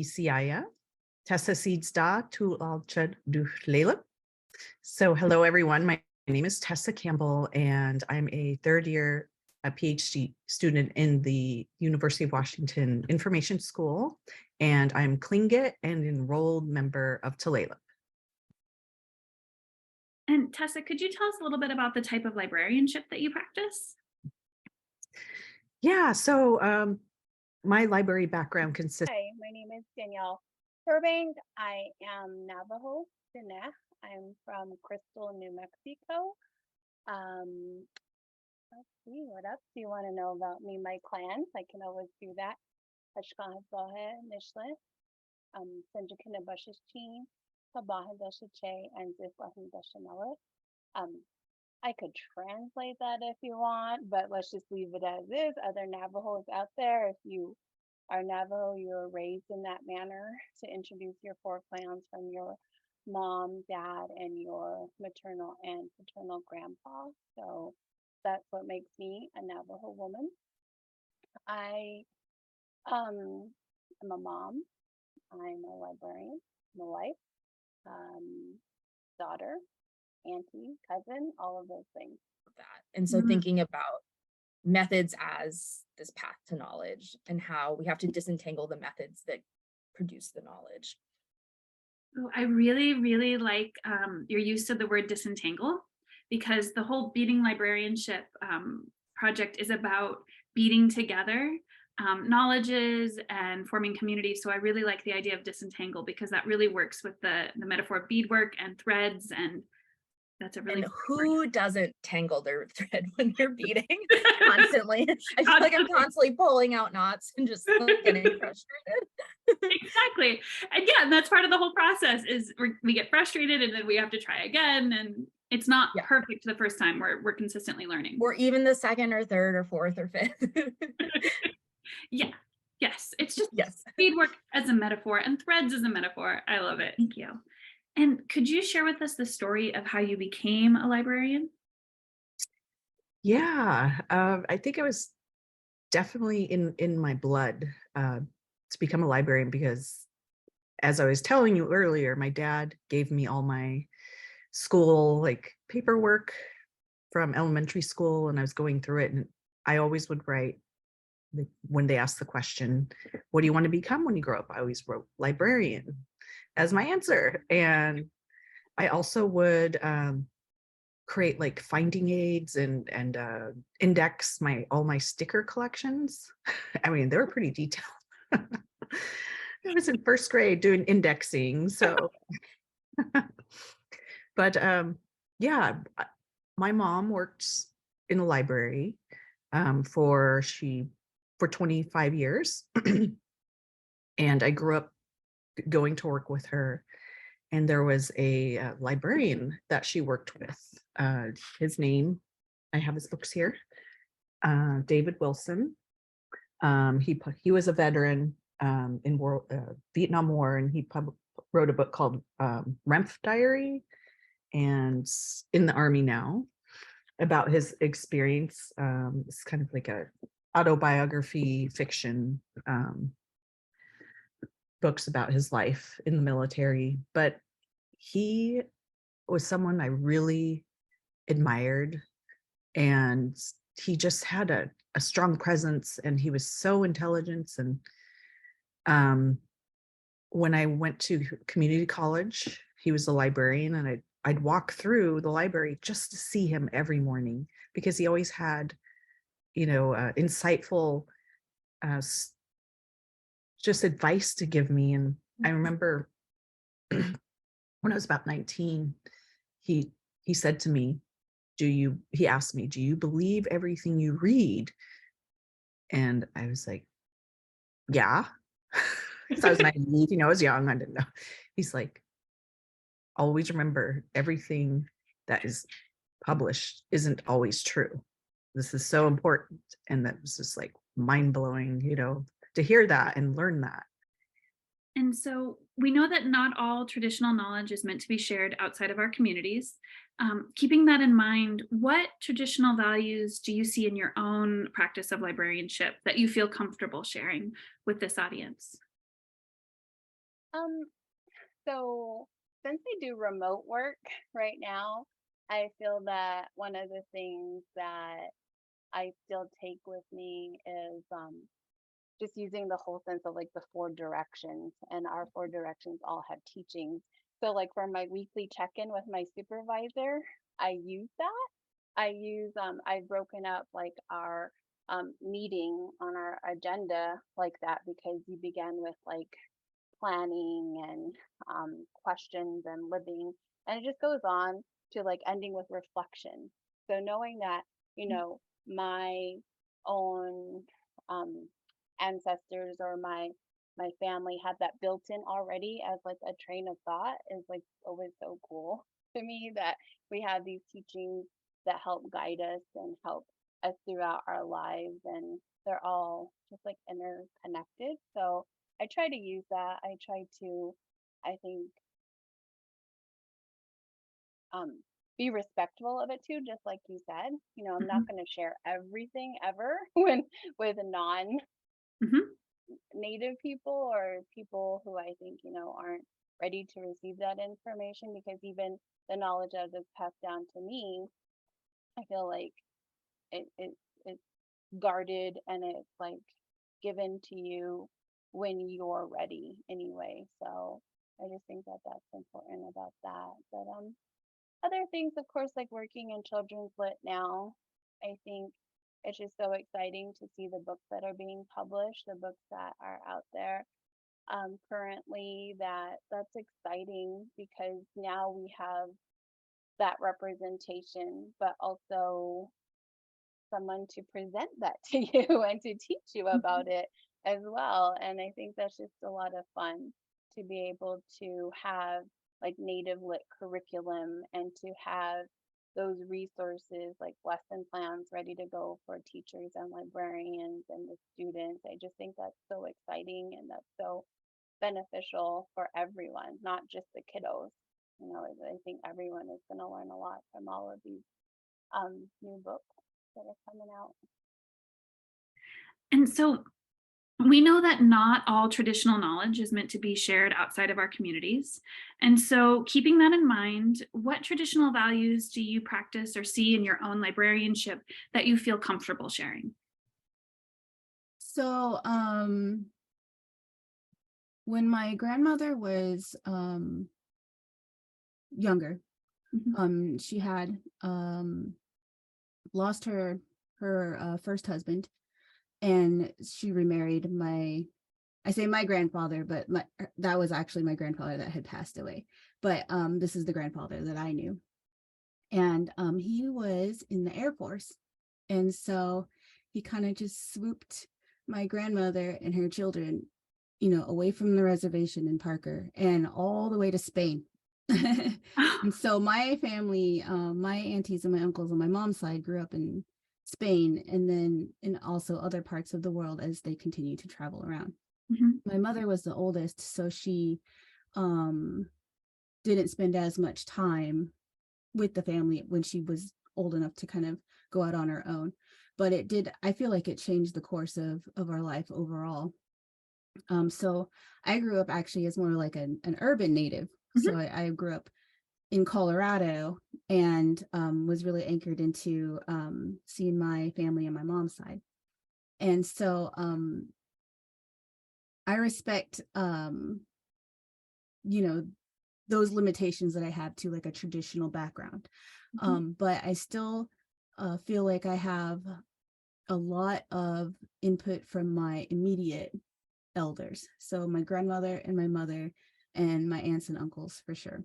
Isiaya, Tessa Seeds Da, Tu Alchad Du Layla. So hello everyone, my name is Tessa Campbell and I'm a third year PhD student in the University of Washington Information School, and I'm Klingit and enrolled member of Tulalip. And Tessa, could you tell us a little bit about the type of librarianship that you practice? Yeah, so my library background consists. Hi, my name is Danielle Burbank. I am Navajo Diné. I'm from Crystal, New Mexico. Um, let's see, what else do you want to know about me? My clans, I can always do that. Ashkahazahe Nishle, Sanjakina Bashishchin, Kabaha Dashache, and Ziflahin Dashanella. I could translate that if you want, but let's just leave it as is. Other Navajos out there, if you are Navajo, you're raised in that manner to introduce your four clans from your mom, dad, and your maternal and paternal grandpa. So that's what makes me a Navajo woman. I am a mom. I'm a librarian. I'm a wife, daughter, auntie, cousin, all of those things. That. And so thinking about methods as this path to knowledge and how we have to disentangle the methods that produce the knowledge. Oh, I really, really like your use of the word disentangle, because the whole Beading Librarianship project is about beating together knowledges and forming community. So I really like the idea of disentangle, because that really works with the metaphor of beadwork and threads, and that's a really And who doesn't tangle their thread when they're beading constantly? I feel like I'm constantly pulling out knots and just getting frustrated. Exactly. And yeah, and that's part of the whole process is we get frustrated and then we have to try again. And it's not perfect the first time. We're consistently learning. Or even the second or third or fourth or fifth. Yeah. Yes. It's just beadwork as a metaphor and threads as a metaphor. I love it. Thank you. And could you share with us the story of how you became a librarian? Yeah, I think it was definitely in my blood to become a librarian, because as I was telling you earlier, my dad gave me all my school like paperwork from elementary school, and I was going through it, and I always would write, when they asked the question, what do you want to become when you grow up? I always wrote librarian as my answer. And I also would create like finding aids and index all my sticker collections. I mean, they were pretty detailed. I was in first grade doing indexing, so but yeah, my mom worked in a library for 25 years. And I grew up going to work with her, and there was a librarian that she worked with. His name, I have his books here, David Wilson. He was a veteran in Vietnam War, and he wrote a book called Remph Diary, and in the Army now, about his experience. It's kind of like a autobiography fiction books about his life in the military. But he was someone I really admired, and he just had a strong presence, and he was so intelligent. And when I went to community college, he was a librarian, and I'd walk through the library just to see him every morning, because he always had, insightful just advice to give me. And I remember when I was about 19, he said to me, he asked me, do you believe everything you read? And I was like, yeah. So I was naive, I was young, I didn't know. He's like, always remember, everything that is published isn't always true. This is so important. And that was just like mind-blowing, to hear that and learn that. And so we know that not all traditional knowledge is meant to be shared outside of our communities. Keeping that in mind, what traditional values do you see in your own practice of librarianship that you feel comfortable sharing with this audience? Um, so since I do remote work right now, I feel that one of the things that I still take with me is just using the whole sense of like the four directions, and our four directions all have teachings. So like for my weekly check-in with my supervisor, I use that. I've broken up like our meeting on our agenda like that, because you begin with like planning and questions and living, and it just goes on to like ending with reflection. So knowing that, my own um, ancestors or my family had that built in already as like a train of thought is like always so cool to me, that we have these teachings that help guide us and help us throughout our lives, and they're all just like interconnected. So I try to use that. I try to, I think, um, be respectful of it too, just like you said. I'm not Mhm, going to share everything ever when with non-native mhm. people, or people who I think, aren't ready to receive that information, because even the knowledge that is passed down to me, I feel like it's guarded, and it's like given to you when you're ready anyway. So I just think that that's important about that. But other things, of course, like working in children's lit now, I think it's just so exciting to see the books that are being published, the books that are out there currently. That's exciting, because now we have that representation, but also someone to present that to you and to teach you about it as well. And I think that's just a lot of fun to be able to have like native lit curriculum, and to have those resources like lesson plans ready to go for teachers and librarians and the students. I just think that's so exciting, and that's so beneficial for everyone, not just the kiddos. I think everyone is going to learn a lot from all of these new books that are coming out. And so we know that not all traditional knowledge is meant to be shared outside of our communities. And so, keeping that in mind, what traditional values do you practice or see in your own librarianship that you feel comfortable sharing? So, when my grandmother was younger, Mhm. she had lost her first husband, and she remarried I say my grandfather, but that was actually my grandfather that had passed away. But this is the grandfather that I knew, and he was in the Air Force, and so he kind of just swooped my grandmother and her children, away from the reservation in Parker and all the way to Spain. And so my family, my aunties and my uncles on my mom's side grew up in Spain, and then in also other parts of the world as they continue to travel around. Mhm. My mother was the oldest, so she um, didn't spend as much time with the family when she was old enough to kind of go out on her own. But I feel like it changed the course of our life overall. So I grew up actually as more like an urban native. So Mhm. I grew up in Colorado, and was really anchored into seeing my family on my mom's side. And so I respect, you know, those limitations that I have to like a traditional background. Mhm. But I still feel like I have a lot of input from my immediate elders. So my grandmother and my mother and my aunts and uncles for sure.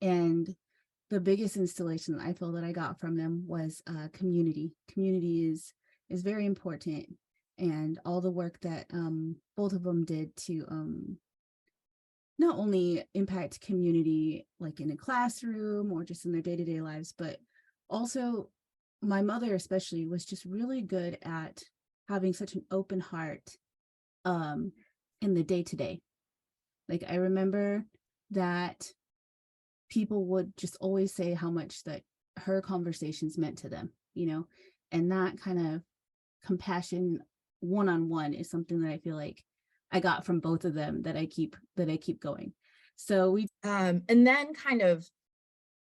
And the biggest installation I feel that I got from them was community. Community is very important, and all the work that both of them did to not only impact community like in a classroom or just in their day-to-day lives, but also my mother especially was just really good at having such an open heart um in the day-to-day. Like I remember that people would just always say how much that her conversations meant to them, and that kind of compassion one-on-one is something that I feel like I got from both of them that I keep going. So we And then kind of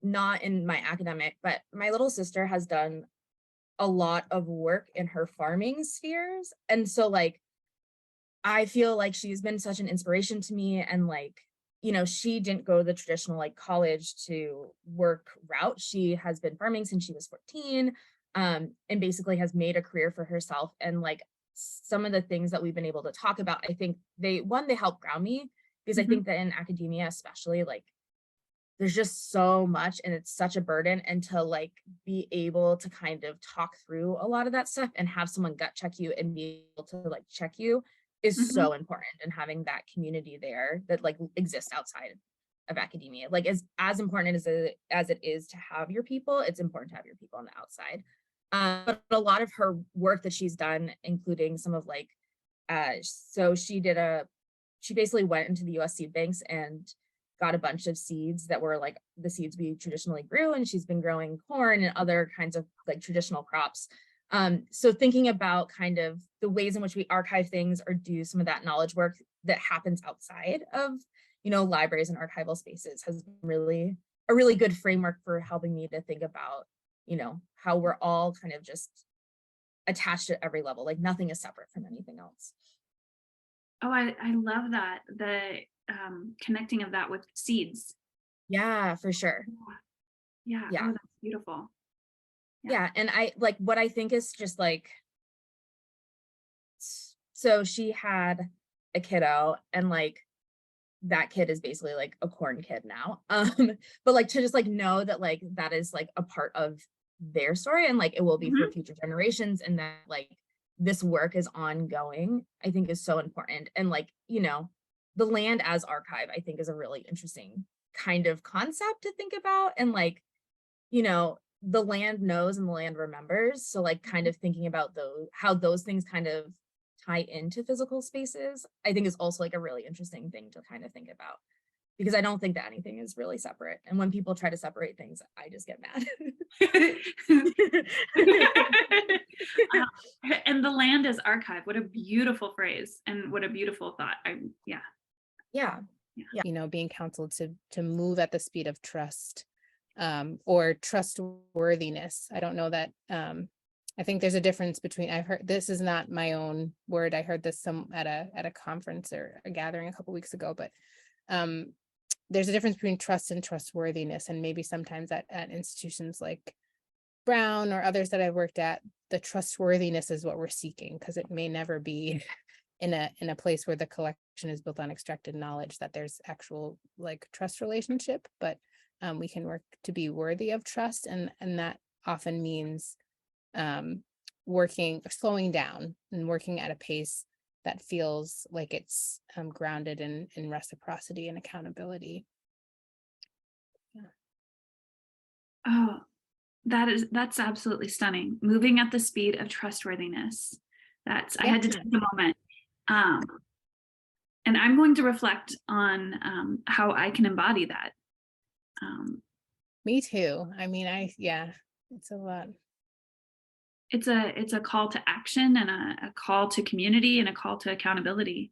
not in my academic, but my little sister has done a lot of work in her farming spheres. And so like, I feel like she's been such an inspiration to me, and like, you know, she didn't go the traditional like college to work route. She has been farming since she was 14, and basically has made a career for herself. And like some of the things that we've been able to talk about, I think they help ground me, because I think that in academia, especially, like there's just so much and it's such a burden, and to like be able to kind of talk through a lot of that stuff and have someone gut check you and be able to like check you is so important. And having that community there that like exists outside of academia, like as important as it is to have your people, it's important to have your people on the outside. But a lot of her work that she's done, including some of like so she basically went into the US seed banks and got a bunch of seeds that were like the seeds we traditionally grew, and she's been growing corn and other kinds of like traditional crops. So thinking about kind of the ways in which we archive things or do some of that knowledge work that happens outside of, you know, libraries and archival spaces has been really a really good framework for helping me to think about, you know, how we're all kind of just attached at every level, like nothing is separate from anything else. Oh, I love that. The connecting of that with seeds. Yeah, for sure. Yeah. Yeah. Oh, that's beautiful. Yeah. And I like what I think is just like, so she had a kiddo, and like that kid is basically like a corn kid now. But like to just like know that like that is like a part of their story, and like it will be for future generations, and that like this work is ongoing, I think is so important. And like, you know, the land as archive, I think is a really interesting kind of concept to think about. And like, you know, the land knows and the land remembers. So like kind of thinking about how those things kind of tie into physical spaces, I think is also like a really interesting thing to kind of think about, because I don't think that anything is really separate. And when people try to separate things, I just get mad. And the land is archive. What a beautiful phrase, and what a beautiful thought. Yeah. You know, being counseled to move at the speed of trust, or trustworthiness. I don't know that, I think there's a difference between, I've heard, this is not my own word, I heard this at a conference or a gathering a couple weeks ago, but there's a difference between trust and trustworthiness. And maybe sometimes at institutions like Brown or others that I've worked at, the trustworthiness is what we're seeking, because it may never be in a place where the collection is built on extracted knowledge that there's actual like trust relationship. But we can work to be worthy of trust, and that often means slowing down and working at a pace that feels like it's grounded in reciprocity and accountability. Oh, that's absolutely stunning. Moving at the speed of trustworthiness. I had to take a moment. And I'm going to reflect on how I can embody that. Me too. I mean, it's a lot. It's a call to action, and a call to community, and a call to accountability.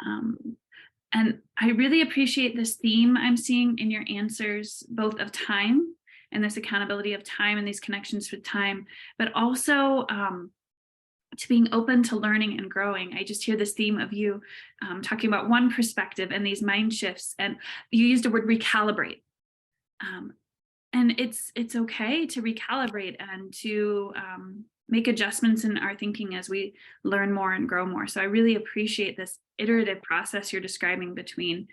And I really appreciate this theme I'm seeing in your answers, both of time and this accountability of time and these connections with time, but also to being open to learning and growing. I just hear this theme of you talking about one perspective and these mind shifts, and you used the word recalibrate. And it's okay to recalibrate and to make adjustments in our thinking as we learn more and grow more. So I really appreciate this iterative process you're describing between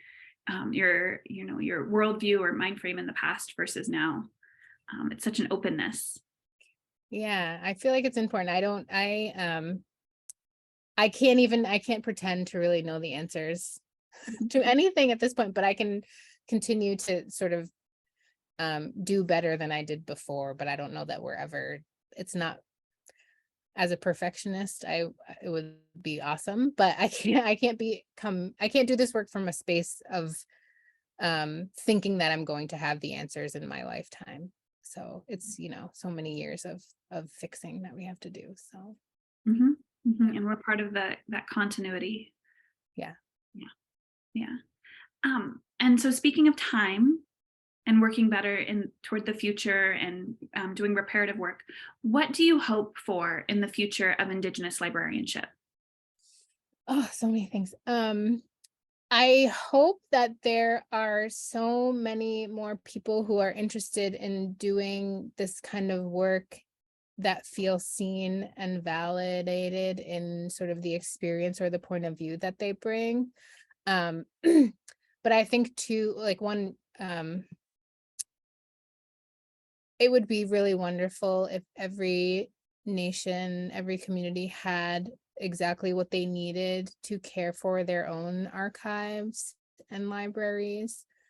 your worldview or mind frame in the past versus now. It's such an openness. Yeah, I feel like it's important. I can't pretend to really know the answers to anything at this point, but I can continue to sort of do better than I did before. But I don't know that it's not, as a perfectionist, it would be awesome, but I can't do this work from a space of thinking that I'm going to have the answers in my lifetime. So it's, so many years of fixing that we have to do. So And we're part of that continuity. Yeah. Yeah. And so speaking of time and working better in toward the future and doing reparative work, what do you hope for in the future of Indigenous librarianship? Oh, so many things. I hope that there are so many more people who are interested in doing this kind of work that feel seen and validated in sort of the experience or the point of view that they bring. But I think too, like it would be really wonderful if every nation, every community had exactly what they needed to care for their own archives and libraries.